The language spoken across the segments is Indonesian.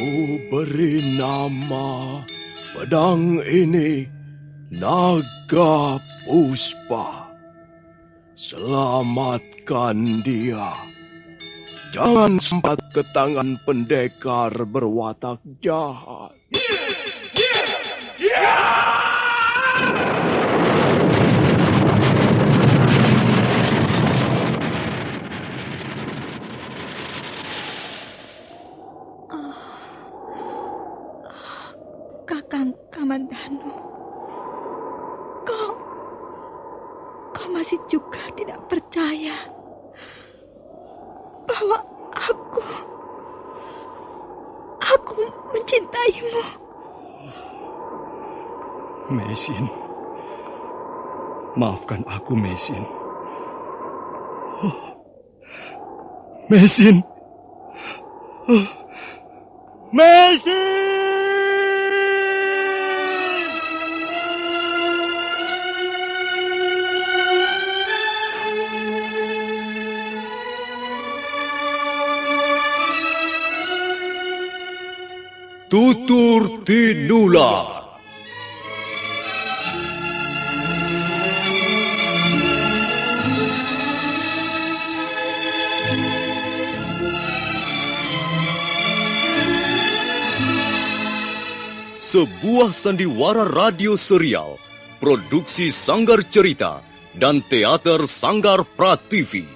Ku beri nama pedang ini Naga Puspa. Selamatkan dia. Jangan sempat ke tangan pendekar berwatak jahat. Kakang Kamandano, kau masih juga tidak percaya bahwa aku mencintaimu. Meisin, maafkan aku, Meisin. Meisin, Meisin. Tutur Tinular. Sebuah sandiwara radio serial, produksi Sanggar Cerita dan Teater Sanggar Prativi.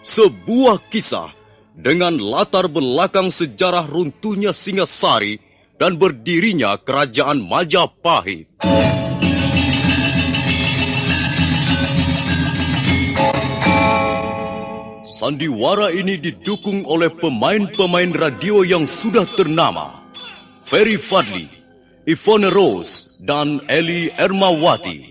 Sebuah kisah dengan latar belakang sejarah runtuhnya Singasari dan berdirinya Kerajaan Majapahit. Sandiwara ini didukung oleh pemain-pemain radio yang sudah ternama. Ferry Fadli, Ivone Rose, dan Eli Ermawati.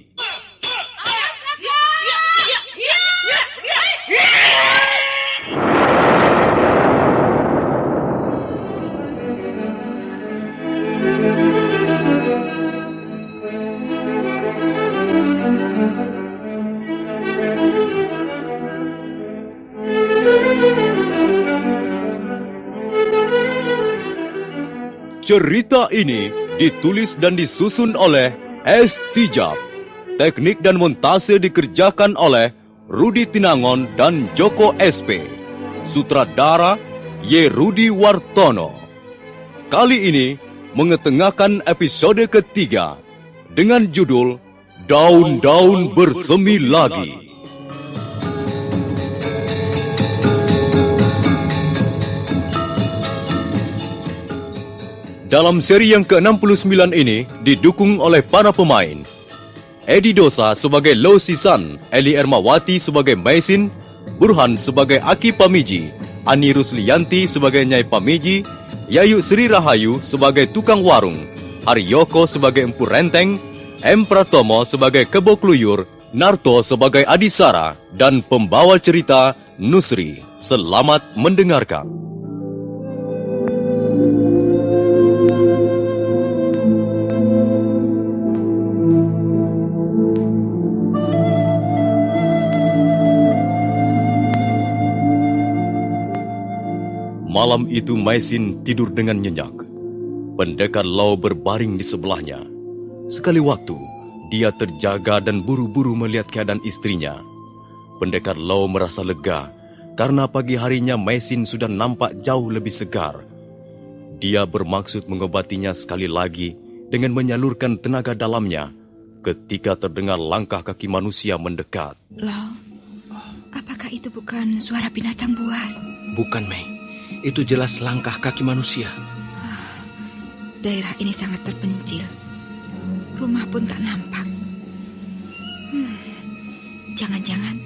Cerita ini ditulis dan disusun oleh S. Tijab. Teknik dan montase dikerjakan oleh Rudi Tinangon dan Joko SP. Sutradara Y. Rudi Wartono. Kali ini mengetengahkan episode ketiga dengan judul Daun-Daun Bersemi Lagi. Dalam seri yang ke-69 ini didukung oleh para pemain. Edi Dosa sebagai Lo Sisan, Eli Ermawati sebagai Meisin, Burhan sebagai Aki Pamiji, Ani Ruslianti sebagai Nyai Pamiji, Yayu Sri Rahayu sebagai Tukang Warung, Haryoko sebagai Empu Renteng, M. Pratomo sebagai Kebo Kluyur, Narto sebagai Adisara, dan pembawa cerita Nusri. Selamat mendengarkan. Malam itu Meisin tidur dengan nyenyak. Pendekar Lau berbaring di sebelahnya. Sekali waktu, dia terjaga dan buru-buru melihat keadaan istrinya. Pendekar Lau merasa lega karena pagi harinya Meisin sudah nampak jauh lebih segar. Dia bermaksud mengobatinya sekali lagi dengan menyalurkan tenaga dalamnya ketika terdengar langkah kaki manusia mendekat. Lau, apakah itu bukan suara binatang buas? Bukan, Mei. Itu jelas langkah kaki manusia. Daerah ini sangat terpencil. Rumah pun tak nampak. Jangan-jangan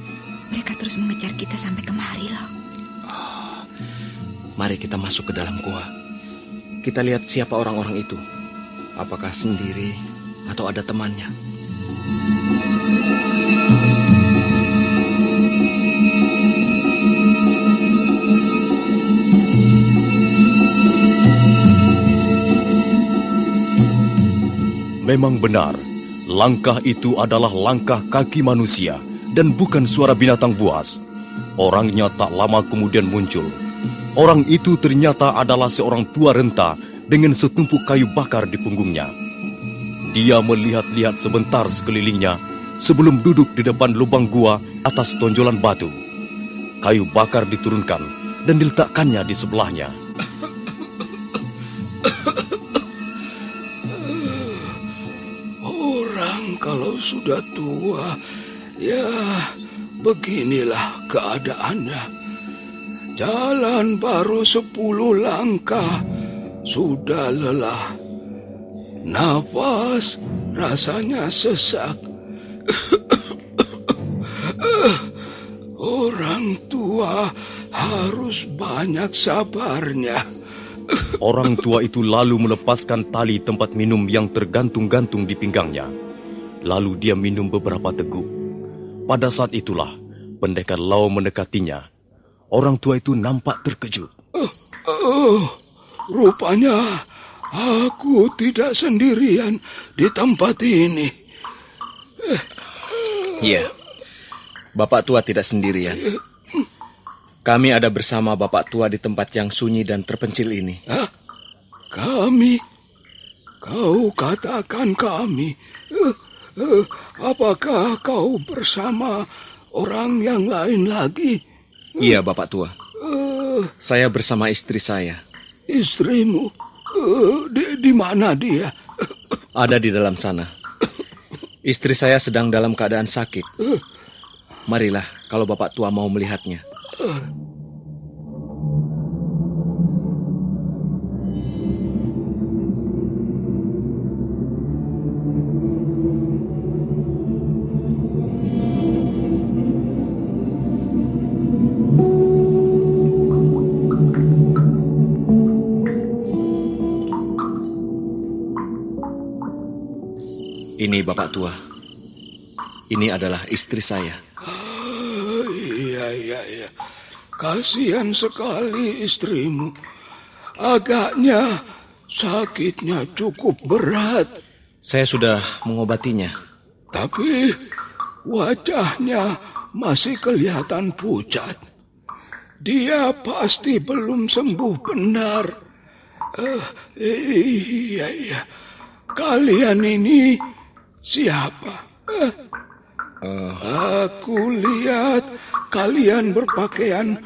mereka terus mengejar kita sampai kemari, loh. Mari kita masuk ke dalam gua. Kita lihat siapa orang-orang itu. Apakah sendiri atau ada temannya? Memang benar, langkah itu adalah langkah kaki manusia dan bukan suara binatang buas. Orangnya tak lama kemudian muncul. Orang itu ternyata adalah seorang tua renta dengan setumpuk kayu bakar di punggungnya. Dia melihat-lihat sebentar sekelilingnya sebelum duduk di depan lubang gua atas tonjolan batu. Kayu bakar diturunkan dan diletakkannya di sebelahnya. Orang kalau sudah tua, ya beginilah keadaannya. Jalan baru 10 langkah, sudah lelah. Nafas rasanya sesak. Orang tua harus banyak sabarnya. Orang tua itu lalu melepaskan tali tempat minum yang tergantung-gantung di pinggangnya. Lalu dia minum beberapa teguk. Pada saat itulah pendekar Lau mendekatinya. Orang tua itu nampak terkejut. Rupanya aku tidak sendirian di tempat ini. Iya, Bapak tua tidak sendirian. Kami ada bersama Bapak tua di tempat yang sunyi dan terpencil ini. Hah? Kami? Kau katakan kami. Apakah kau bersama orang yang lain lagi? Iya, Bapak tua. Saya bersama istri saya. Istrimu? Di mana dia? Ada di dalam sana. Istri saya sedang dalam keadaan sakit. Marilah, kalau Bapak tua mau melihatnya. Ini Bapak tua. Ini adalah istri saya. Iya. Kasihan sekali istrimu. Agaknya sakitnya cukup berat. Saya sudah mengobatinya. Tapi wajahnya masih kelihatan pucat. Dia pasti belum sembuh benar. Iya. Kalian ini siapa? Aku lihat kalian berpakaian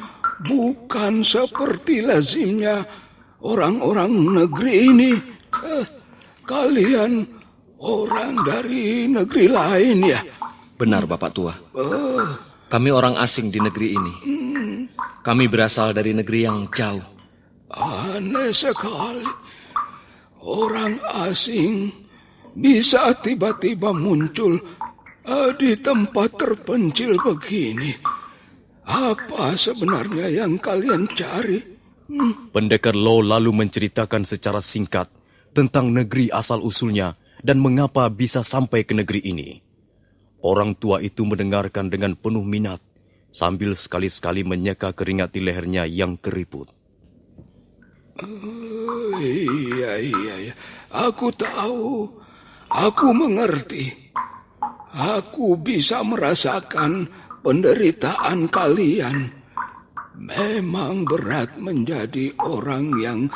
bukan seperti lazimnya orang-orang negeri ini. Kalian orang dari negeri lain ya? Benar, Bapak tua. Kami orang asing di negeri ini. Kami berasal dari negeri yang jauh. Aneh sekali. Orang asing bisa tiba-tiba muncul di tempat terpencil begini. Apa sebenarnya yang kalian cari? Pendekar Lau lalu menceritakan secara singkat tentang negeri asal-usulnya dan mengapa bisa sampai ke negeri ini. Orang tua itu mendengarkan dengan penuh minat sambil sekali-sekali menyeka keringat di lehernya yang keriput. Iya. Aku tahu. Aku mengerti. Aku bisa merasakan penderitaan kalian. Memang berat menjadi orang yang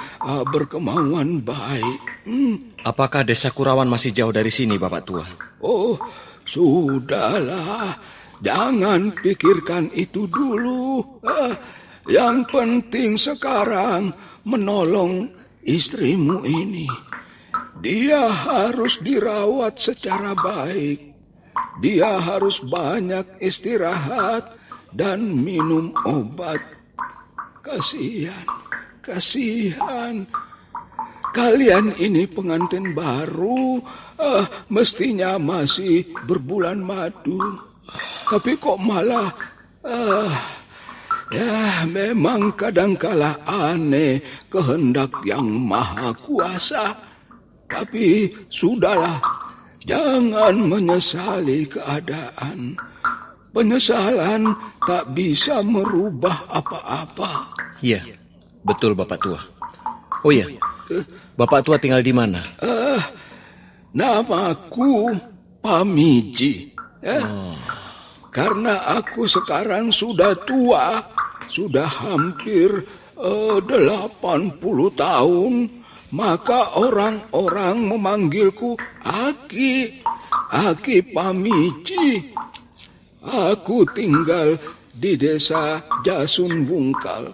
berkemauan baik. Apakah desa Kurawan masih jauh dari sini, Bapak tua? Oh, sudahlah. Jangan pikirkan itu dulu. Yang penting sekarang menolong istrimu ini. Dia harus dirawat secara baik. Dia harus banyak istirahat dan minum obat. Kasihan. Kalian ini pengantin baru, mestinya masih berbulan madu. Tapi kok malah, ya memang kadangkala aneh kehendak yang maha kuasa. Tapi sudahlah, jangan menyesali keadaan. Penyesalan tak bisa merubah apa-apa. Iya, betul Bapak tua. Oh iya, Bapak tua tinggal di mana? Namaku Pamiji. Karena aku sekarang sudah tua, sudah hampir 80 tahun. maka orang-orang memanggilku Aki Pamiji. Aku tinggal di desa Jasun Wungkal.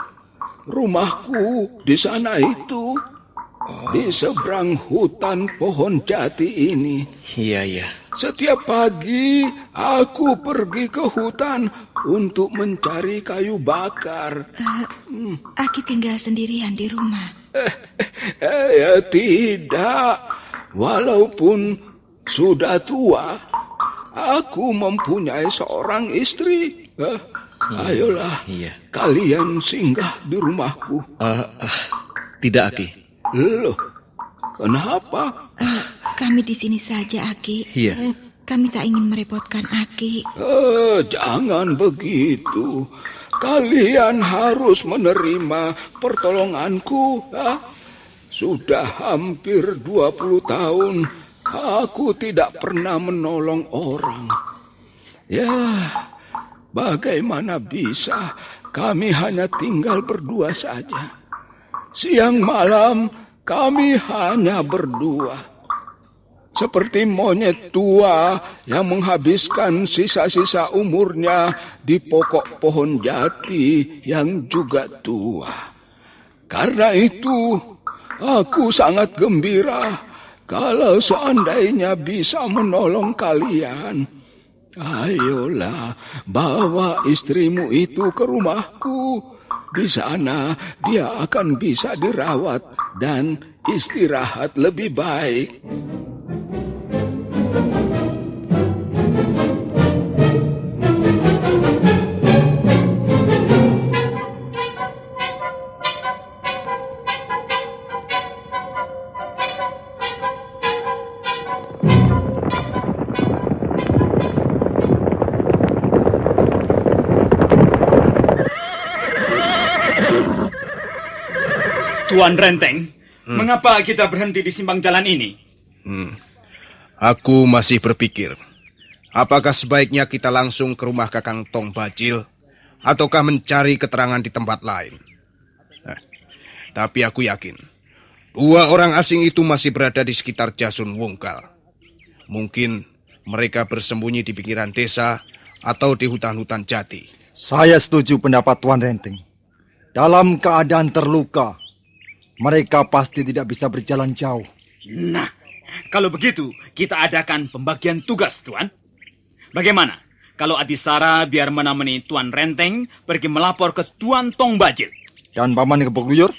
Rumahku di sana itu, di seberang hutan pohon jati ini. Iya. Setiap pagi aku pergi ke hutan untuk mencari kayu bakar. Aki tinggal sendirian di rumah. Ya tidak, walaupun sudah tua, aku mempunyai seorang istri. Ayolah, Iya. kalian singgah di rumahku. Tidak, Aki. Loh, kenapa? Kami di sini saja, Aki. Iya. Kami tak ingin merepotkan Aki. Jangan begitu. Kalian harus menerima pertolonganku. Sudah hampir 20 tahun aku tidak pernah menolong orang. Ya, bagaimana bisa kami hanya tinggal berdua saja. Siang malam kami hanya berdua. Seperti monyet tua yang menghabiskan sisa-sisa umurnya di pokok pohon jati yang juga tua. Karena itu, aku sangat gembira kalau seandainya bisa menolong kalian. Ayolah, bawa istrimu itu ke rumahku. Di sana dia akan bisa dirawat dan istirahat lebih baik. Tuan Renteng, mengapa kita berhenti di simpang jalan ini? Aku masih berpikir, apakah sebaiknya kita langsung ke rumah Kakang Tong Bajil, ataukah mencari keterangan di tempat lain. Tapi aku yakin, 2 orang asing itu masih berada di sekitar Jasun Wungkal. Mungkin mereka bersembunyi di pinggiran desa atau di hutan-hutan jati. Saya setuju pendapat Tuan Renteng. Dalam keadaan terluka, mereka pasti tidak bisa berjalan jauh. Nah, kalau begitu, kita adakan pembagian tugas, Tuan. Bagaimana kalau Adisara biar menemani Tuan Renteng pergi melapor ke Tuan Tong Bajil? Dan Paman Keboguyur?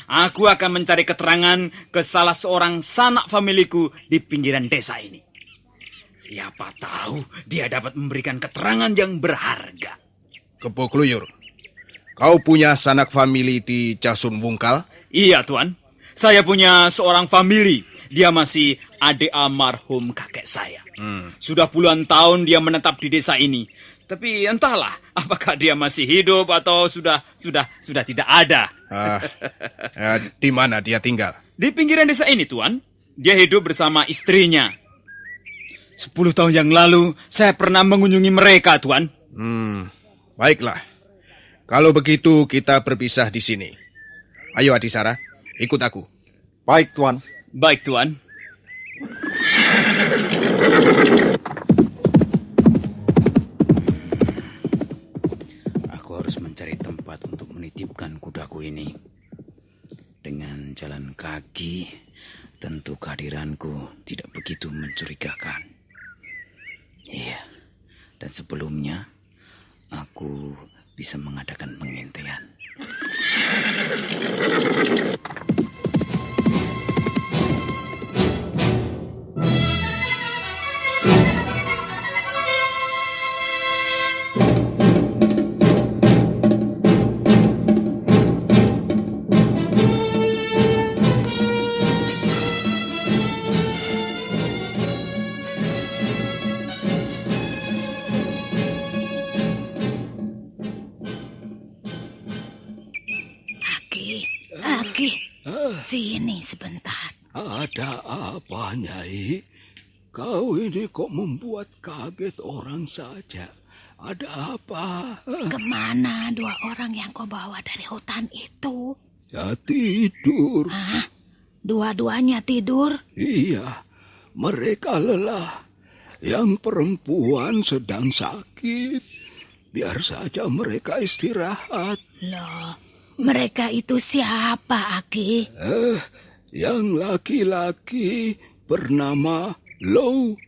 Aku akan mencari keterangan ke salah seorang sanak familiku di pinggiran desa ini. Siapa tahu dia dapat memberikan keterangan yang berharga. Kebogluyur, kau punya sanak famili di Jasun Wungkal? Iya, Tuan. Saya punya seorang famili. Dia masih adik almarhum kakek saya. Sudah puluhan tahun dia menetap di desa ini. Tapi entahlah, apakah dia masih hidup atau sudah tidak ada. Di mana dia tinggal? Di pinggiran desa ini, Tuan. Dia hidup bersama istrinya. 10 tahun yang lalu, saya pernah mengunjungi mereka, Tuan. Baiklah. Kalau begitu, kita berpisah di sini. Ayo Adisara, ikut aku. Baik, Tuan. Baik, Tuan. Aku harus mencari tempat untuk menitipkan kudaku ini. Dengan jalan kaki, tentu kehadiranku tidak begitu mencurigakan. Iya, dan sebelumnya aku bisa mengadakan pengintaian. Aki, sini sebentar. Ada apa, Nyai? Kau ini kok membuat kaget orang saja. Ada apa? Kemana 2 orang yang kau bawa dari hutan itu? Ya tidur. Dua-duanya tidur? Iya, mereka lelah. Yang perempuan sedang sakit. Biar saja mereka istirahat. Loh, mereka itu siapa, Aki? Yang laki-laki bernama Low.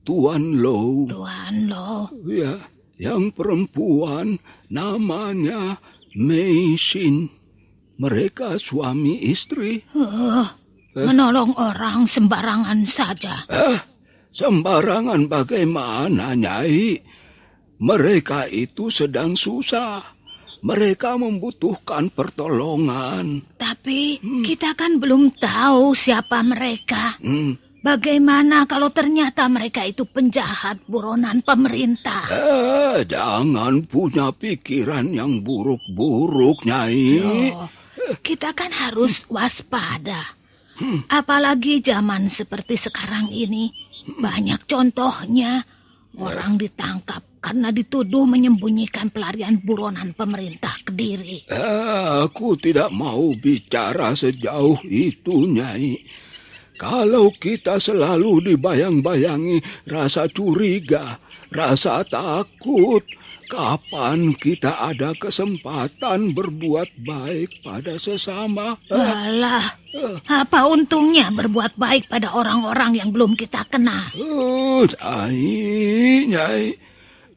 Tuan Low. Tuan Lo. Ya, yang perempuan namanya Mei Shin. Mereka suami istri. Menolong orang sembarangan saja. Sembarangan bagaimana, Nyai? Mereka itu sedang susah. Mereka membutuhkan pertolongan. Tapi kita kan belum tahu siapa mereka. Bagaimana kalau ternyata mereka itu penjahat buronan pemerintah? Jangan punya pikiran yang buruk-buruk, Nyai. Loh, kita kan harus waspada. Apalagi zaman seperti sekarang ini. Banyak contohnya. Orang ditangkap karena dituduh menyembunyikan pelarian buronan pemerintah Kediri. Aku tidak mau bicara sejauh itu, Nyai. Kalau kita selalu dibayang-bayangi rasa curiga, rasa takut, kapan kita ada kesempatan berbuat baik pada sesama? Alah, apa untungnya berbuat baik pada orang-orang yang belum kita kenal? Nyai,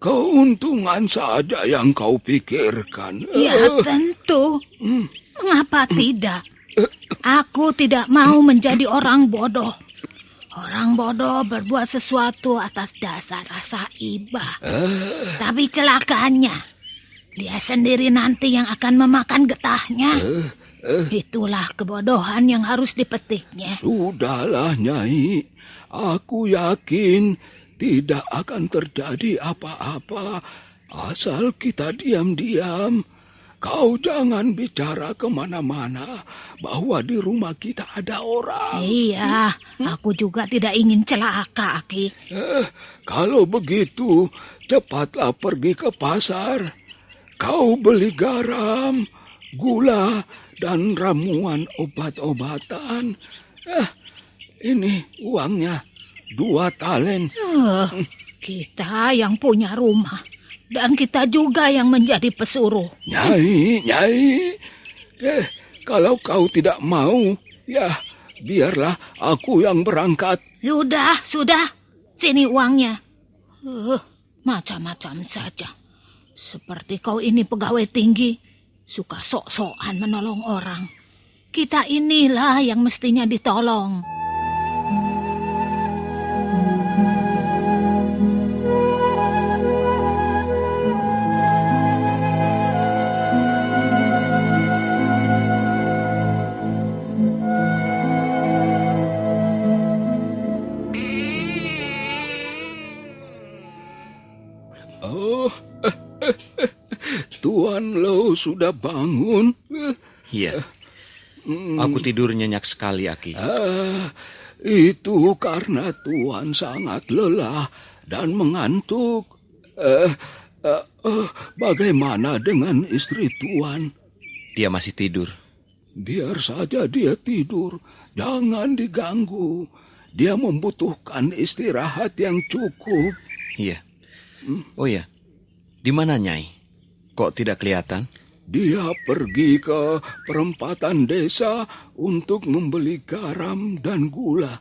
keuntungan saja yang kau pikirkan. Ya tentu, mengapa tidak? Aku tidak mau menjadi orang bodoh. Orang bodoh berbuat sesuatu atas dasar rasa iba. Tapi celakanya, dia sendiri nanti yang akan memakan getahnya. Itulah kebodohan yang harus dipetiknya. Sudahlah, Nyai. Aku yakin tidak akan terjadi apa-apa asal kita diam-diam. Kau jangan bicara kemana-mana bahwa di rumah kita ada orang. Iya, aku juga tidak ingin celaka, Aki. Kalau begitu, cepatlah pergi ke pasar. Kau beli garam, gula, dan ramuan obat-obatan. Ini uangnya, 2 talen. Kita yang punya rumah. Dan kita juga yang menjadi pesuruh. Nyai. Kalau kau tidak mau, ya biarlah aku yang berangkat. Sudah. Sini uangnya. Macam-macam saja. Seperti kau ini pegawai tinggi, suka sok-sokan menolong orang. Kita inilah yang mestinya ditolong. Tuan Lo sudah bangun? Iya. Aku tidur nyenyak sekali, Aki. Itu karena Tuan sangat lelah dan mengantuk. Bagaimana dengan istri Tuan? Dia masih tidur. Biar saja dia tidur. Jangan diganggu. Dia membutuhkan istirahat yang cukup. Iya. Oh ya, di mana Nyai? Kok tidak kelihatan? Dia pergi ke perempatan desa untuk membeli garam dan gula.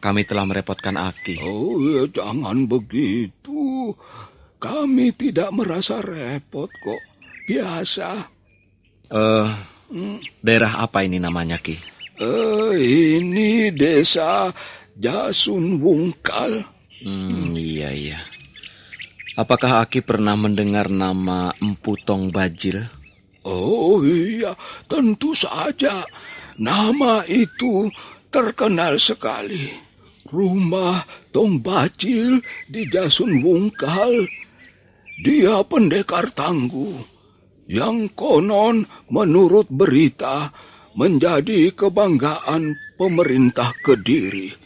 Kami telah merepotkan Aki. Oh ya, jangan begitu. Kami tidak merasa repot kok. Biasa. Daerah apa ini namanya, Ki? Ini desa Jasun Wungkal. Iya. Apakah Aki pernah mendengar nama Empu Tong Bajil? Oh iya, tentu saja. Nama itu terkenal sekali. Rumah Tong Bajil di Jasun Wungkal. Dia pendekar tangguh yang konon menurut berita menjadi kebanggaan pemerintah Kediri.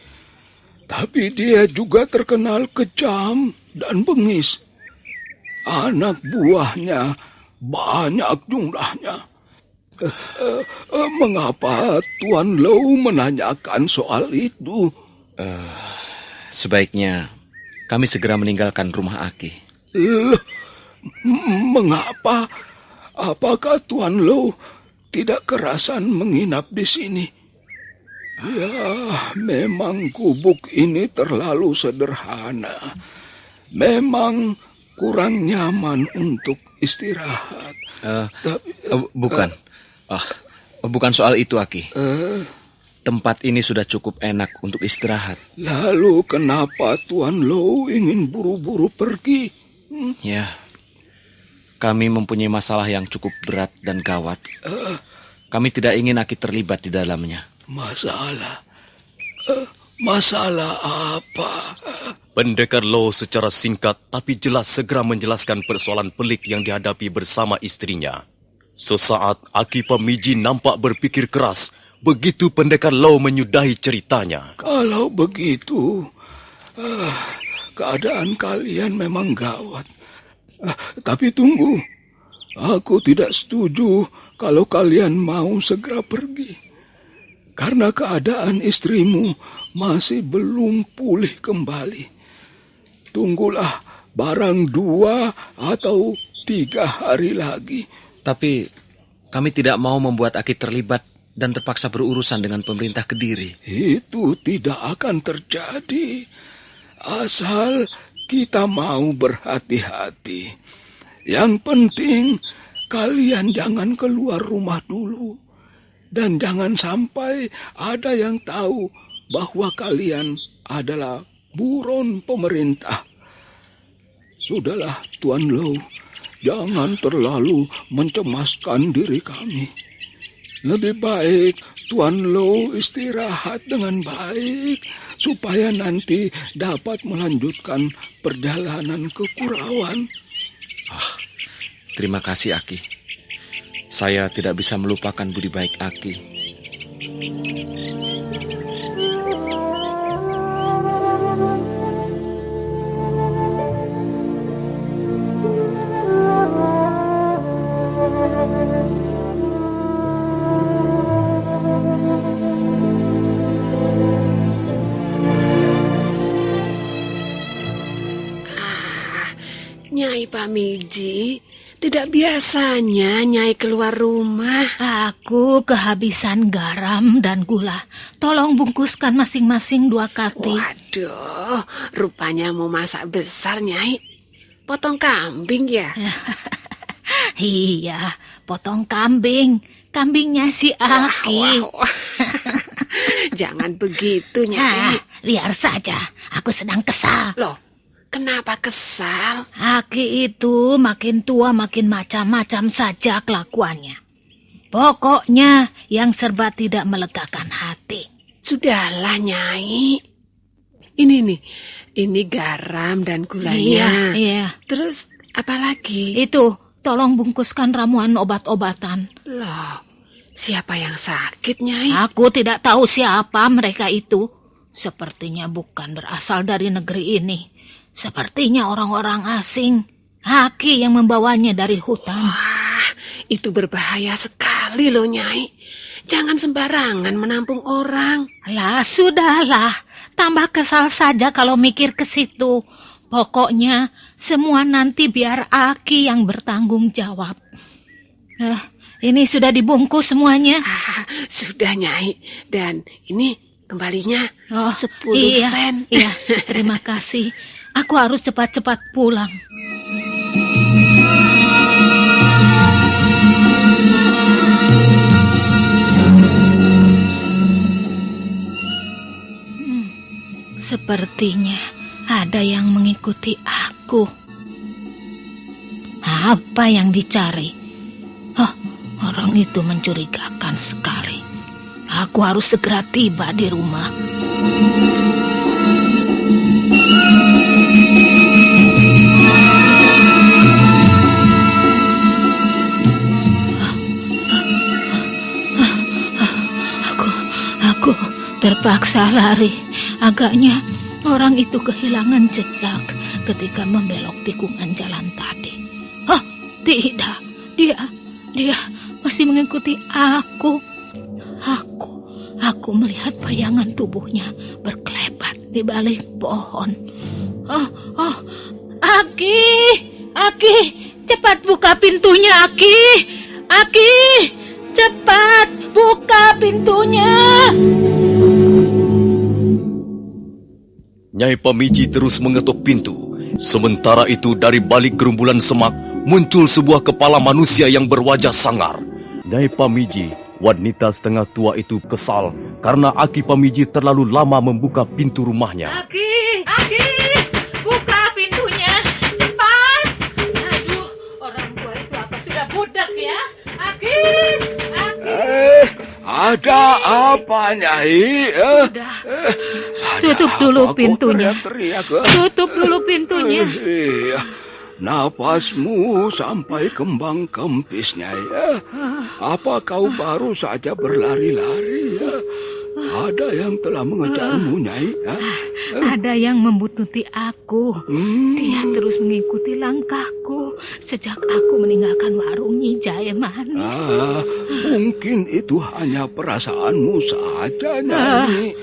Tapi dia juga terkenal kejam dan bengis. Anak buahnya banyak jumlahnya. Mengapa Tuan Low menanyakan soal itu? Sebaiknya kami segera meninggalkan rumah Aki. Mengapa? Apakah Tuan Low tidak kerasan menginap di sini? Ya, memang gubuk ini terlalu sederhana. Memang kurang nyaman untuk istirahat. Bukan. Bukan soal itu, Aki. Tempat ini sudah cukup enak untuk istirahat. Lalu kenapa Tuan Low ingin buru-buru pergi? Ya, kami mempunyai masalah yang cukup berat dan gawat. Kami tidak ingin Aki terlibat di dalamnya. Masalah? Masalah apa? Pendekar Low secara singkat tapi jelas segera menjelaskan persoalan pelik yang dihadapi bersama istrinya. Sesaat Aki Pamiji nampak berpikir keras begitu pendekar Low menyudahi ceritanya. Kalau begitu, keadaan kalian memang gawat. Tapi tunggu, aku tidak setuju kalau kalian mau segera pergi. Karena keadaan istrimu masih belum pulih kembali. Tunggulah barang 2 atau 3 hari lagi. Tapi kami tidak mau membuat Aki terlibat dan terpaksa berurusan dengan pemerintah Kediri. Itu tidak akan terjadi. Asal kita mau berhati-hati. Yang penting kalian jangan keluar rumah dulu. Dan jangan sampai ada yang tahu bahwa kalian adalah buron pemerintah. Sudahlah, Tuan Low. Jangan terlalu mencemaskan diri kami. Lebih baik Tuan Low istirahat dengan baik supaya nanti dapat melanjutkan perjalanan ke Kurawan. Terima kasih, Aki. Saya tidak bisa melupakan budi baik Aki. Nyai Pamiji, tidak biasanya Nyai keluar rumah. Aku kehabisan garam dan gula. Tolong bungkuskan masing-masing 2 kati. Waduh, rupanya mau masak besar, Nyai. Potong kambing ya? Iya, potong kambing. Kambingnya si Aki. Wah. Jangan begitu, Nyai. Biar saja, aku sedang kesal. Loh, kenapa kesal? Aki itu makin tua makin macam-macam saja kelakuannya. Pokoknya yang serba tidak melegakan hati. Sudahlah, Nyai. Ini garam dan gulanya. Iya. Terus apa lagi? Itu, tolong bungkuskan ramuan obat-obatan. Loh, siapa yang sakit, Nyai? Aku tidak tahu siapa mereka itu. Sepertinya bukan berasal dari negeri ini. Sepertinya orang-orang asing. Aki yang membawanya dari hutan. Wah, itu berbahaya sekali loh, Nyai. Jangan sembarangan menampung orang. Lah, sudahlah. Tambah kesal saja kalau mikir ke situ. Pokoknya semua nanti biar Aki yang bertanggung jawab. Ini sudah dibungkus semuanya. Sudah, Nyai. Dan ini kembalinya 10 sen. Iya, terima kasih. Aku harus cepat-cepat pulang. Sepertinya ada yang mengikuti aku. Apa yang dicari? Orang itu mencurigakan sekali. Aku harus segera tiba di rumah. Aku terpaksa lari. Agaknya orang itu kehilangan jejak ketika membelok tikungan jalan tadi. Tidak, dia masih mengikuti aku. Aku melihat bayangan tubuhnya berkelebat di balik pohon. Aki, cepat buka pintunya, Aki, cepat buka pintunya. Nyai Pamiji terus mengetuk pintu. Sementara itu dari balik gerumbulan semak muncul sebuah kepala manusia yang berwajah sangar. Nyai Pamiji, wanita setengah tua itu kesal karena Aki Pamiji terlalu lama membuka pintu rumahnya. Aki, buka pintunya, cepat. Aduh, orang tua itu apa sudah budak ya? Aki. Ada apa, Nyai? Tutup dulu pintunya. Teriak-teriak. Tutup dulu pintunya. Napasmu sampai kembang kempis, Nyai. Apa kau baru saja berlari-lari? Ada yang telah mengejarmu, Nyai? Ada yang membuntuti aku. Dia terus mengikuti langkahku sejak aku meninggalkan warung Nyi Jahe Manis. Mungkin itu hanya perasaanmu saja, Nyai.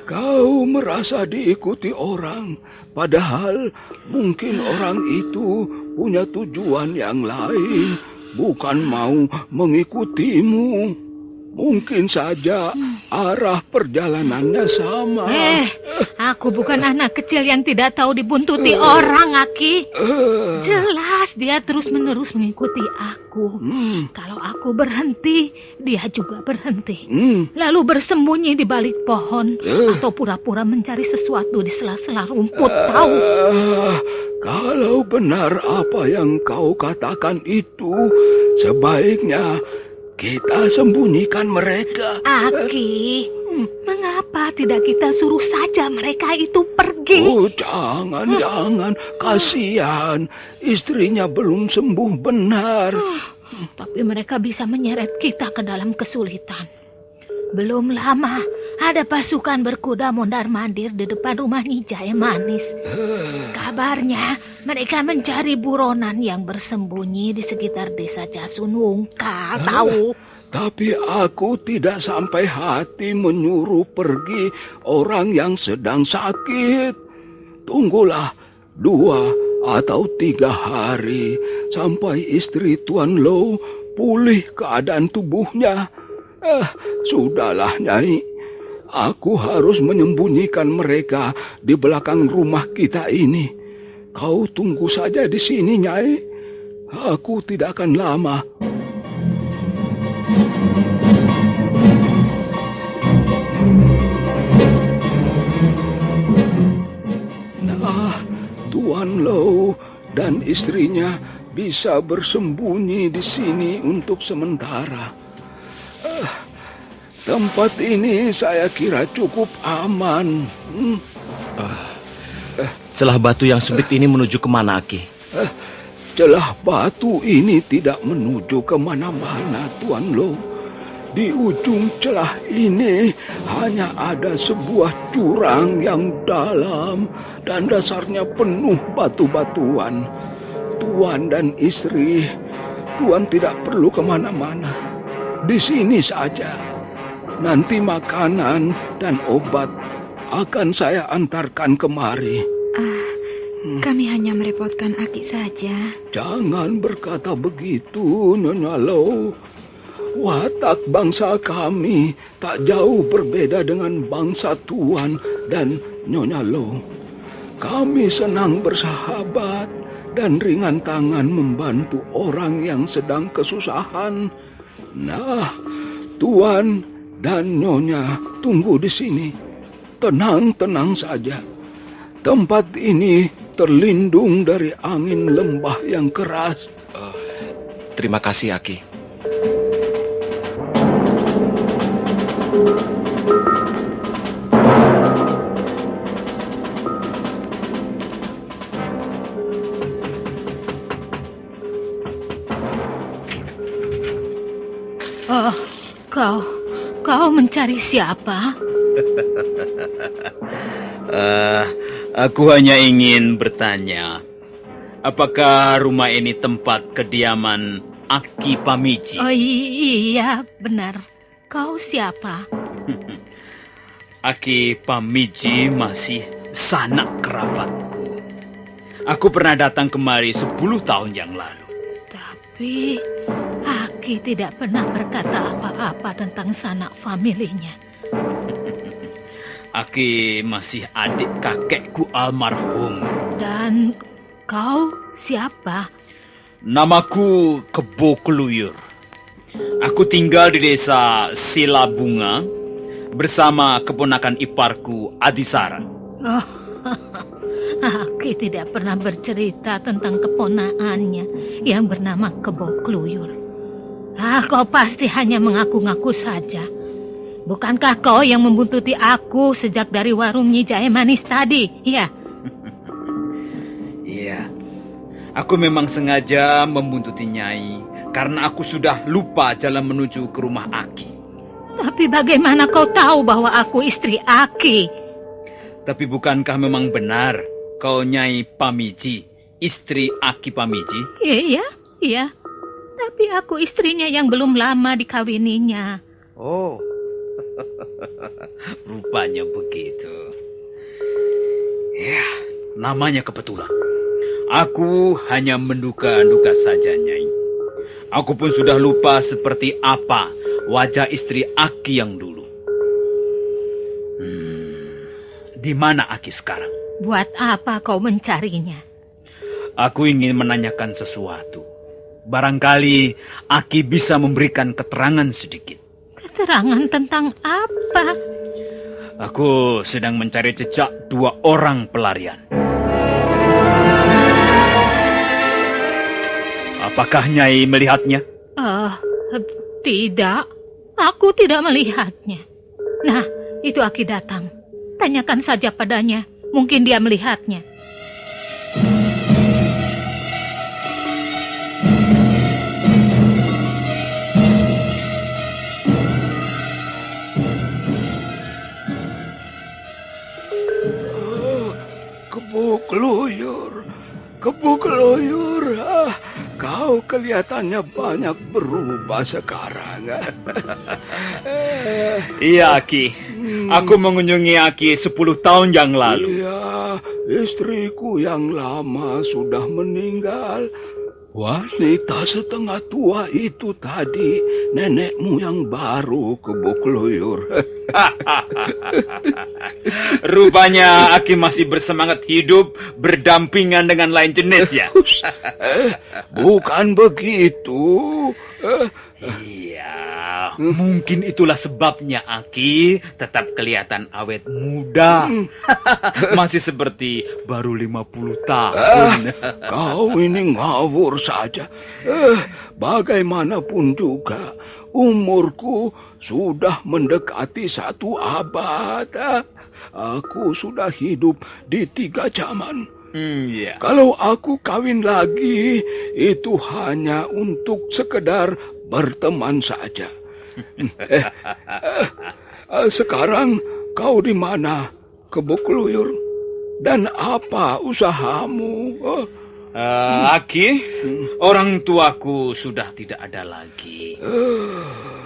Kau merasa diikuti orang, padahal mungkin orang itu punya tujuan yang lain, bukan mau mengikutimu. Mungkin saja arah perjalanannya sama. Aku bukan anak kecil yang tidak tahu dibuntuti orang, Aki. Jelas dia terus-menerus mengikuti aku. Kalau aku berhenti, dia juga berhenti. Lalu bersembunyi di balik pohon atau pura-pura mencari sesuatu di sela-sela rumput, tahu? Kalau benar apa yang kau katakan itu, sebaiknya kita sembunyikan mereka. Aki, mengapa tidak kita suruh saja mereka itu pergi? Jangan. Kasihan. Istrinya belum sembuh benar. Tapi mereka bisa menyeret kita ke dalam kesulitan. Belum lama, ada pasukan berkuda mondar-mandir di depan rumah Nyi Jahe Manis. Kabarnya, mereka mencari buronan yang bersembunyi di sekitar desa Jasun Wungkal, tahu? Tapi aku tidak sampai hati menyuruh pergi orang yang sedang sakit. Tunggulah 2 atau 3 hari sampai istri Tuan Lo pulih keadaan tubuhnya. Sudahlah, Nyai. Aku harus menyembunyikan mereka di belakang rumah kita ini. Kau tunggu saja di sini, Nyai. Aku tidak akan lama. Nah, Tuan Lo dan istrinya bisa bersembunyi di sini untuk sementara. Tempat ini saya kira cukup aman. Celah batu yang sempit ini menuju kemana, Aki? Celah batu ini tidak menuju kemana-mana, Tuan Lo. Di ujung celah ini hanya ada sebuah jurang yang dalam dan dasarnya penuh batu-batuan. Tuan dan istri, Tuan tidak perlu kemana-mana. Di sini saja. Nanti makanan dan obat akan saya antarkan kemari. Kami hanya merepotkan Aki saja. Jangan berkata begitu, Nyonya Lo. Watak bangsa kami tak jauh berbeda dengan bangsa Tuan dan Nyonya Lo. Kami senang bersahabat dan ringan tangan membantu orang yang sedang kesusahan. Nah, Tuan dan Nyonya tunggu di sini. Tenang-tenang saja. Tempat ini terlindung dari angin lembah yang keras. Terima kasih, Aki. Kau mencari siapa? Aku hanya ingin bertanya, apakah rumah ini tempat kediaman Aki Pamiji. Oh iya, benar. Kau siapa? Aki Pamiji masih sanak kerabatku. Aku pernah datang kemari 10 tahun yang lalu. Tapi Aki tidak pernah berkata apa-apa tentang sanak familinya. Aki masih adik kakekku almarhum. Dan kau siapa? Namaku Kebo Keluyur. Aku tinggal di desa Silabunga bersama keponakan iparku Adisara. Oh, Aki tidak pernah bercerita tentang keponakannya yang bernama Kebo Keluyur. Kau pasti hanya mengaku-ngaku saja. Bukankah kau yang membuntuti aku sejak dari warung Nyi Jahe Manis tadi? Iya. Iya. Aku memang sengaja membuntuti Nyai karena aku sudah lupa jalan menuju ke rumah Aki. Tapi bagaimana kau tahu bahwa aku istri Aki? Tapi bukankah memang benar kau Nyai Pamiji, istri Aki Pamiji? Iya. Tapi aku istrinya yang belum lama dikawininya. Oh, rupanya begitu. Ya, namanya kebetulan. Aku hanya menduga-duga saja, Nyai. Aku pun sudah lupa seperti apa wajah istri Aki yang dulu. Di mana Aki sekarang? Buat apa kau mencarinya? Aku ingin menanyakan sesuatu. Barangkali Aki bisa memberikan keterangan sedikit. Keterangan tentang apa? Aku sedang mencari jejak 2 orang pelarian. Apakah Nyai melihatnya? Tidak. Aku tidak melihatnya. Nah, itu Aki datang. Tanyakan saja padanya. Mungkin dia melihatnya. Kebo Keluyur, kau kelihatannya banyak berubah sekarang. Iya, Aki. Aku mengunjungi Aki 10 tahun yang lalu. Iya, istriku yang lama sudah meninggal. Wanita setengah tua itu tadi nenekmu yang baru, Kebo Keluyur. Rupanya Aki masih bersemangat hidup berdampingan dengan lain jenis ya? Bukan begitu. Iya, mungkin itulah sebabnya Aki tetap kelihatan awet muda. Masih seperti baru 50 tahun. Kau ini ngawur saja. Bagaimanapun juga, umurku sudah mendekati 1 abad. Aku sudah hidup di 3 zaman. Iya. Kalau aku kawin lagi, itu hanya untuk sekedar berteman saja. Sekarang kau di mana, Kebo Keluyur? Dan apa usahamu? Aki, orang tuaku sudah tidak ada lagi.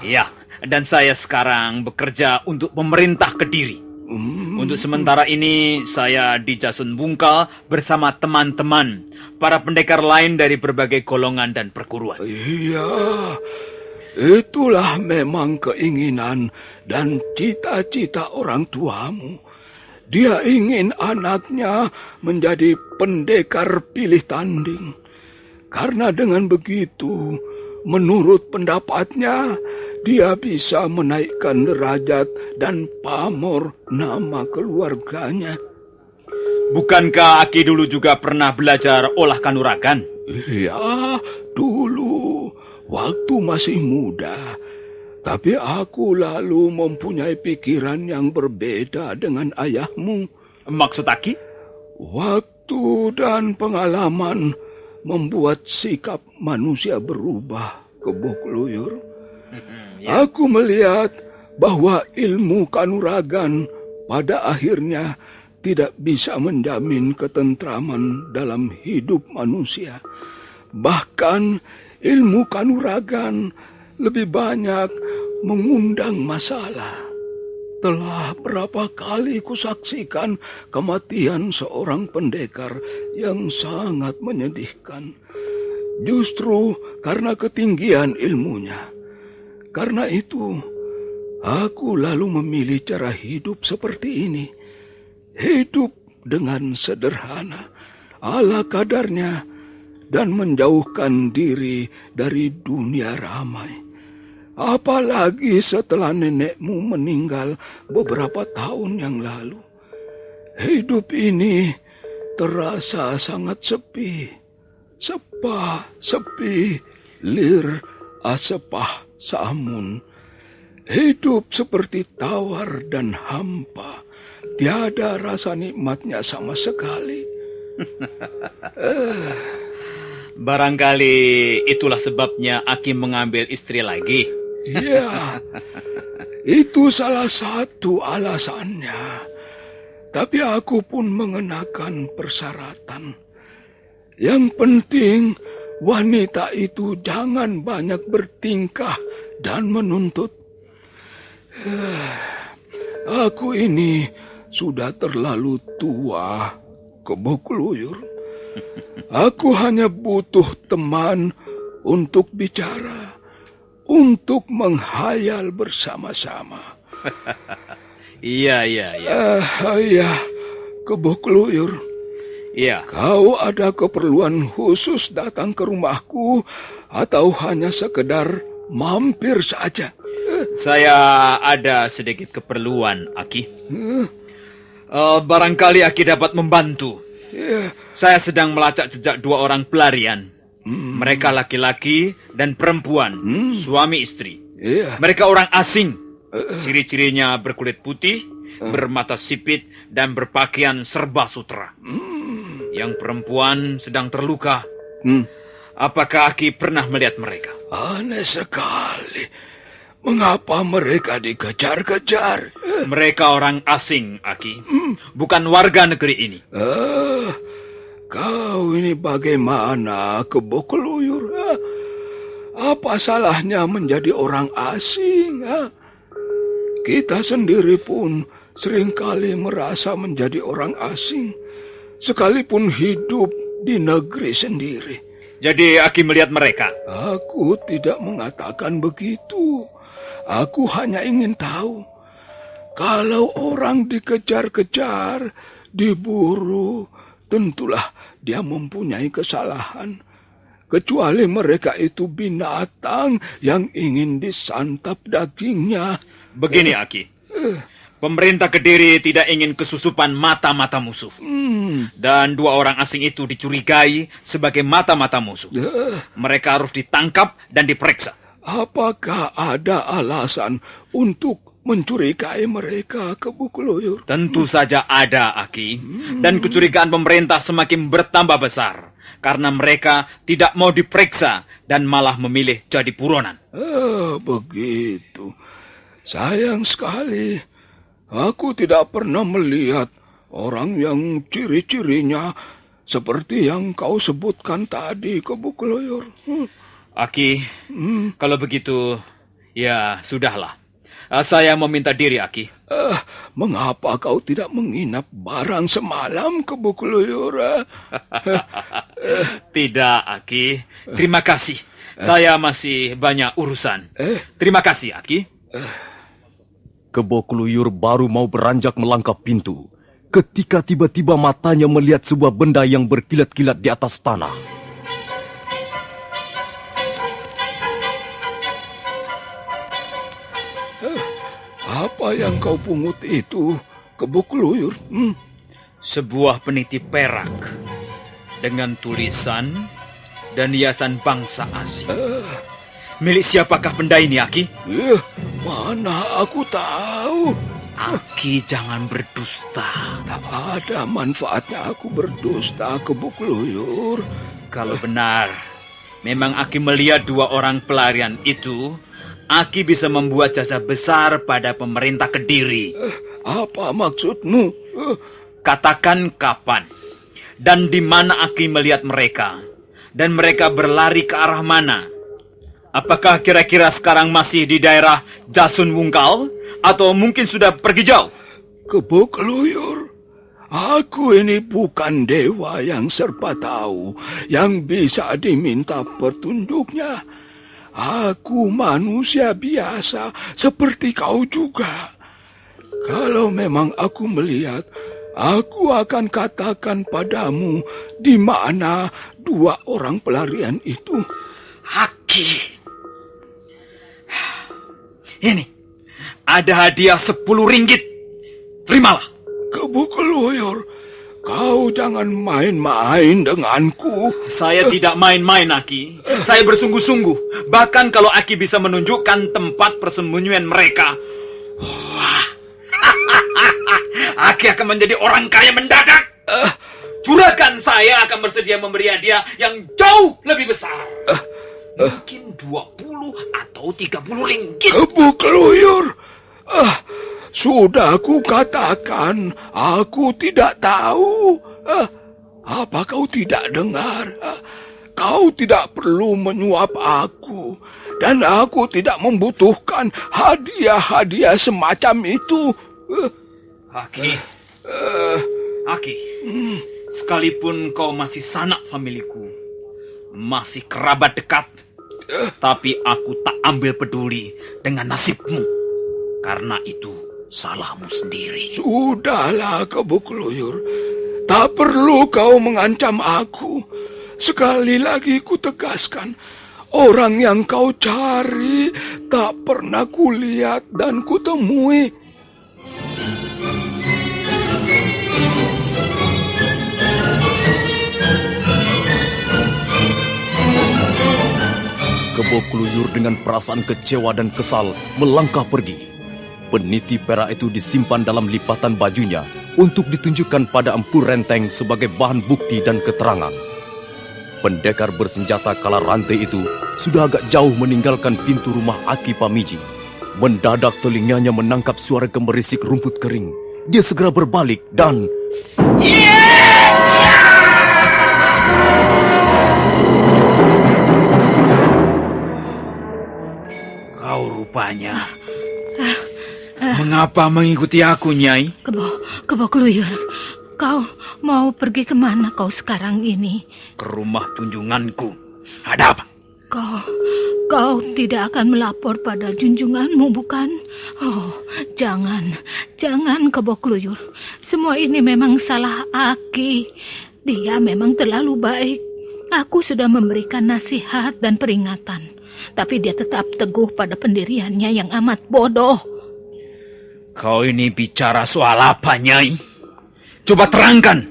Ya, dan saya sekarang bekerja untuk pemerintah Kediri. Untuk sementara ini, saya di Jasun Bungkal bersama teman-teman, para pendekar lain dari berbagai golongan dan perguruan. Iya, itulah memang keinginan dan cita-cita orang tuamu. Dia ingin anaknya menjadi pendekar pilih tanding. Karena dengan begitu, menurut pendapatnya, dia bisa menaikkan derajat dan pamor nama keluarganya. Bukankah Aki dulu juga pernah belajar olah kanuragan? Iya, dulu, waktu masih muda. Tapi aku lalu mempunyai pikiran yang berbeda dengan ayahmu. Maksud Aki? Waktu dan pengalaman membuat sikap manusia berubah, Kebo Keluyur. Aku melihat bahwa ilmu kanuragan pada akhirnya tidak bisa menjamin ketentraman dalam hidup manusia. Bahkan ilmu kanuragan lebih banyak mengundang masalah. Telah berapa kali kusaksikan kematian seorang pendekar yang sangat menyedihkan. Justru karena ketinggian ilmunya. Karena itu, aku lalu memilih cara hidup seperti ini. Hidup dengan sederhana, ala kadarnya, dan menjauhkan diri dari dunia ramai. Apalagi setelah nenekmu meninggal beberapa tahun yang lalu. Hidup ini terasa sangat sepi. Sepah, sepi, lir, asepah, samun. Hidup seperti tawar dan hampa. Tiada rasa nikmatnya sama sekali. Barangkali itulah sebabnya Aki mengambil istri lagi. Ya, itu salah satu alasannya. Tapi aku pun mengenakan persyaratan. Yang penting, wanita itu jangan banyak bertingkah dan menuntut. Aku ini sudah terlalu tua, Kebo Keluyur. Aku hanya butuh teman untuk bicara, untuk menghayal bersama-sama. Iya. Iya, Kebo Keluyur. Iya. Kau ada keperluan khusus datang ke rumahku atau hanya sekedar mampir saja? Saya ada sedikit keperluan, Aki. Barangkali Aki dapat membantu. Saya sedang melacak jejak dua orang pelarian. Mereka laki-laki dan perempuan, suami istri. Mereka orang asing. Ciri-cirinya berkulit putih, bermata sipit, dan berpakaian serba sutra. Yang perempuan sedang terluka. Apakah Aki pernah melihat mereka? Aneh sekali. Mengapa mereka dikejar-kejar? Mereka orang asing, Aki. Bukan warga negeri ini. Kau ini bagaimana, Kebo Keluyur? Apa salahnya menjadi orang asing? Kita sendiri pun seringkali merasa menjadi orang asing, sekalipun hidup di negeri sendiri. Jadi Aki melihat mereka? Aku tidak mengatakan begitu. Aku hanya ingin tahu, kalau orang dikejar-kejar, diburu, tentulah dia mempunyai kesalahan. Kecuali mereka itu binatang yang ingin disantap dagingnya. Begini, Aki. Pemerintah Kediri tidak ingin kesusupan mata-mata musuh. Dan dua orang asing itu dicurigai sebagai mata-mata musuh. Mereka harus ditangkap dan diperiksa. Apakah ada alasan untuk mencurigai mereka, Kebo Keluyur? Tentu saja ada, Aki. Dan kecurigaan pemerintah semakin bertambah besar. Karena mereka tidak mau diperiksa dan malah memilih jadi buronan. Begitu. Sayang sekali. Aku tidak pernah melihat orang yang ciri-cirinya seperti yang kau sebutkan tadi, Kebo Keluyur. Aki, kalau begitu, ya sudahlah. Saya meminta diri, Aki. Mengapa kau tidak menginap barang semalam, Kebo Keluyur? Tidak, Aki. Terima kasih. Saya masih banyak urusan. Terima kasih, Aki. Kebo Keluyur baru mau beranjak melangkah pintu, ketika tiba-tiba matanya melihat sebuah benda yang berkilat-kilat di atas tanah. Apa yang kau pungut itu, Kebo Keluyur? Sebuah peniti perak dengan tulisan dan hiasan bangsa asing. Milik siapakah benda ini, Aki? Mana aku tahu. Aki jangan berdusta. Tak ada manfaatnya aku berdusta, Kebo Keluyur. Kalau benar, memang Aki melihat dua orang pelarian itu, Aki bisa membuat jasa besar pada pemerintah Kediri. Apa maksudmu? Katakan kapan dan di mana Aki melihat mereka, dan mereka berlari ke arah mana. Apakah kira-kira sekarang masih di daerah Jasun Wungkal? Atau mungkin sudah pergi jauh? Kebo Keluyur, aku ini bukan dewa yang serba tahu, yang bisa diminta petunjuknya. Aku manusia biasa seperti kau juga. Kalau memang aku melihat, aku akan katakan padamu di mana dua orang pelarian itu. Aki. Ini, ada hadiah 10 ringgit. Terimalah. Kebo Keluyur, kau jangan main-main denganku. Saya tidak main-main, Aki. Saya bersungguh-sungguh. Bahkan kalau Aki bisa menunjukkan tempat persembunyian mereka, wah, Aki akan menjadi orang kaya mendadak. Juragan saya akan bersedia memberi hadiah yang jauh lebih besar. Mungkin 20 atau 30 ringgit. Kebo Keluyur, sudah aku katakan, aku tidak tahu. Apa kau tidak dengar? Kau tidak perlu menyuap aku. Dan aku tidak membutuhkan hadiah-hadiah semacam itu. Aki, sekalipun kau masih sanak familiku, masih kerabat dekat, tapi aku tak ambil peduli dengan nasibmu. Karena itu salahmu sendiri. Sudahlah, Kebo Keluyur. Tak perlu kau mengancam aku. Sekali lagi ku tegaskan, orang yang kau cari tak pernah kulihat dan kutemui. Kebo Keluyur dengan perasaan kecewa dan kesal melangkah pergi. Peniti perak itu disimpan dalam lipatan bajunya untuk ditunjukkan pada Empu Renteng sebagai bahan bukti dan keterangan. Pendekar bersenjata kala rantai itu sudah agak jauh meninggalkan pintu rumah Aki Pamiji. Mendadak telinganya menangkap suara gemerisik rumput kering. Dia segera berbalik dan... Kau rupanya... Mengapa mengikuti aku, Nyai? Kebo Keluyur, kau mau pergi kemana kau sekarang ini? Ke rumah junjunganku. Ada apa? Kau tidak akan melapor pada junjunganmu, bukan? Oh, jangan Kebo Keluyur. Semua ini memang salah Aki. Dia memang terlalu baik. Aku sudah memberikan nasihat dan peringatan, tapi dia tetap teguh pada pendiriannya yang amat bodoh. Kau ini bicara soal apa, Nyai? Coba terangkan.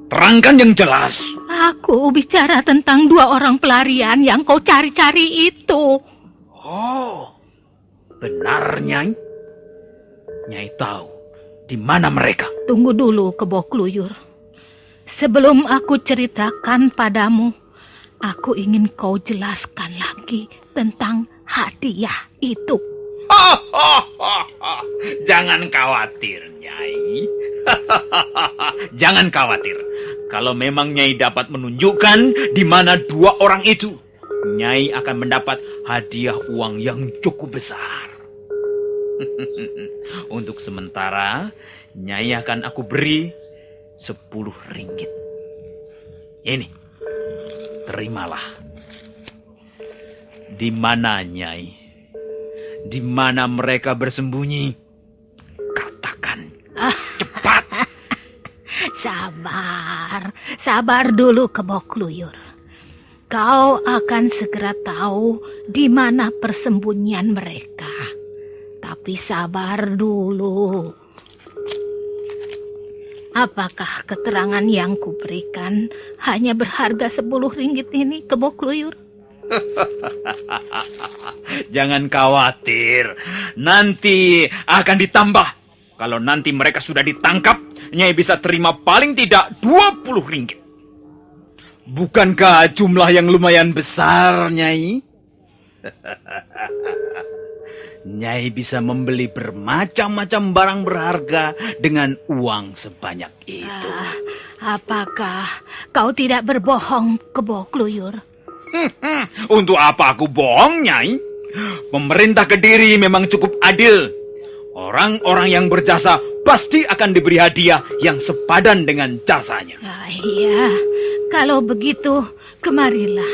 Terangkan yang jelas. Aku bicara tentang dua orang pelarian yang kau cari-cari itu. Oh, benar, Nyai? Nyai tahu di mana mereka? Tunggu dulu, Kebo Keluyur. Sebelum aku ceritakan padamu, aku ingin kau jelaskan lagi tentang hadiah itu. Jangan khawatir, Nyai. Jangan khawatir. Kalau memang Nyai dapat menunjukkan di mana dua orang itu, Nyai akan mendapat hadiah uang yang cukup besar. Untuk sementara, Nyai akan aku beri 10 ringgit. Ini, terimalah. Di mana, Nyai? Di mana mereka bersembunyi? Katakan, cepat. Sabar dulu, Kebo Keluyur. Kau akan segera tahu di mana persembunyian mereka. Tapi sabar dulu. Apakah keterangan yang kuberikan hanya berharga 10 ringgit ini, Kebo Keluyur? Jangan khawatir, nanti akan ditambah. Kalau nanti mereka sudah ditangkap, Nyai bisa terima paling tidak 20 ringgit. Bukankah jumlah yang lumayan besar, Nyai? Nyai bisa membeli bermacam-macam barang berharga dengan uang sebanyak itu. Apakah kau tidak berbohong, Kebo Keluyur? Untuk apa aku bohong, Nyai? Pemerintah Kediri memang cukup adil. Orang-orang yang berjasa pasti akan diberi hadiah yang sepadan dengan jasanya. Iya, kalau begitu, kemarilah.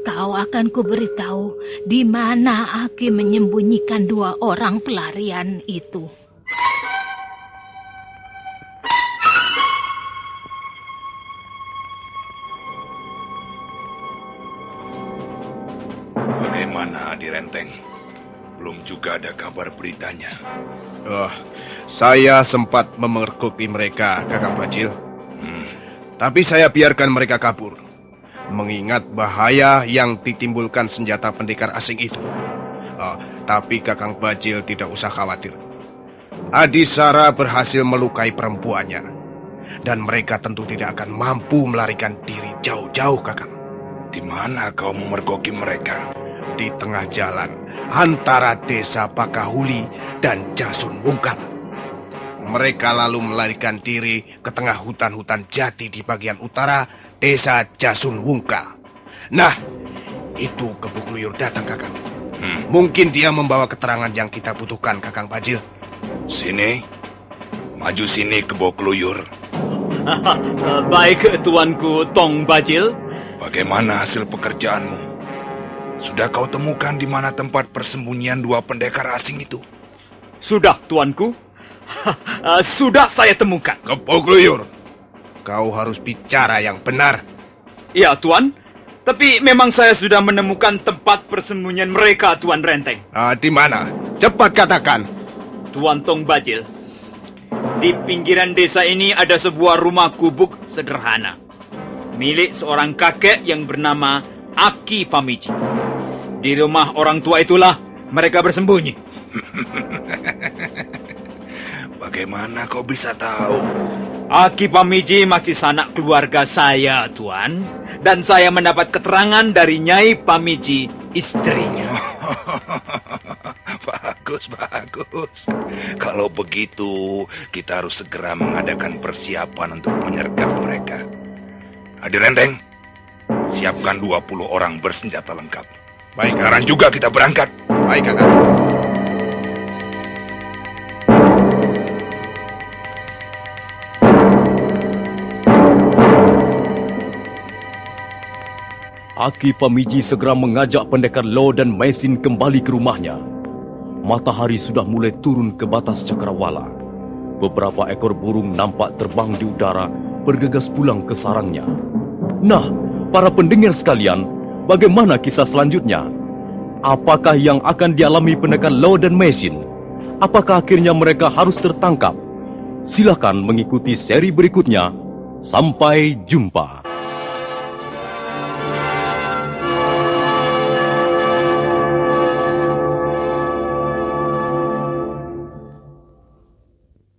Kau akan kuberitahu di mana Aki menyembunyikan 2 orang pelarian itu. Bagaimana di Renteng? Belum juga ada kabar beritanya. Saya sempat memergoki mereka, Kakang Bajil. Tapi saya biarkan mereka kabur, mengingat bahaya yang ditimbulkan senjata pendekar asing itu. Tapi Kakang Bajil tidak usah khawatir. Adisara berhasil melukai perempuannya, dan mereka tentu tidak akan mampu melarikan diri jauh-jauh, Kakang. Di mana kau memergoki mereka? Di tengah jalan antara desa Pakahuli dan Jasun Wungkal. Mereka lalu melarikan diri ke tengah hutan-hutan jati di bagian utara desa Jasun Wungkal. Nah, itu Kebo Kluyur datang, Kakang. Mungkin dia membawa keterangan yang kita butuhkan, Kakang Bajil. Sini, maju sini Kebo Kluyur. Baik, tuanku Tong Bajil. Bagaimana hasil pekerjaanmu? Sudah kau temukan di mana tempat persembunyian 2 pendekar asing itu? Sudah, tuanku. Sudah saya temukan. Kebo Kluyur, kau harus bicara yang benar. Ya, tuan. Tapi memang saya sudah menemukan tempat persembunyian mereka, Tuan Renteng. Di mana? Cepat katakan. Tuan Tong Bajil, di pinggiran desa ini ada sebuah rumah gubuk sederhana, milik seorang kakek yang bernama Aki Pamiji. Di rumah orang tua itulah mereka bersembunyi. Bagaimana kau bisa tahu? Aki Pamiji masih sanak keluarga saya, Tuan. Dan saya mendapat keterangan dari Nyai Pamiji, istrinya. Bagus, bagus. Kalau begitu, kita harus segera mengadakan persiapan untuk menyergap mereka. Adi Renteng, siapkan 20 orang bersenjata lengkap. Baik, sekarang juga kita berangkat. Baik, Kakak. Aki Pamiji segera mengajak pendekar Lo dan Maisin kembali ke rumahnya. Matahari sudah mulai turun ke batas cakrawala. Beberapa ekor burung nampak terbang di udara, bergegas pulang ke sarangnya. Nah, para pendengar sekalian, bagaimana kisah selanjutnya? Apakah yang akan dialami pendekar Lo dan Maisin? Apakah akhirnya mereka harus tertangkap? Silakan mengikuti seri berikutnya. Sampai jumpa.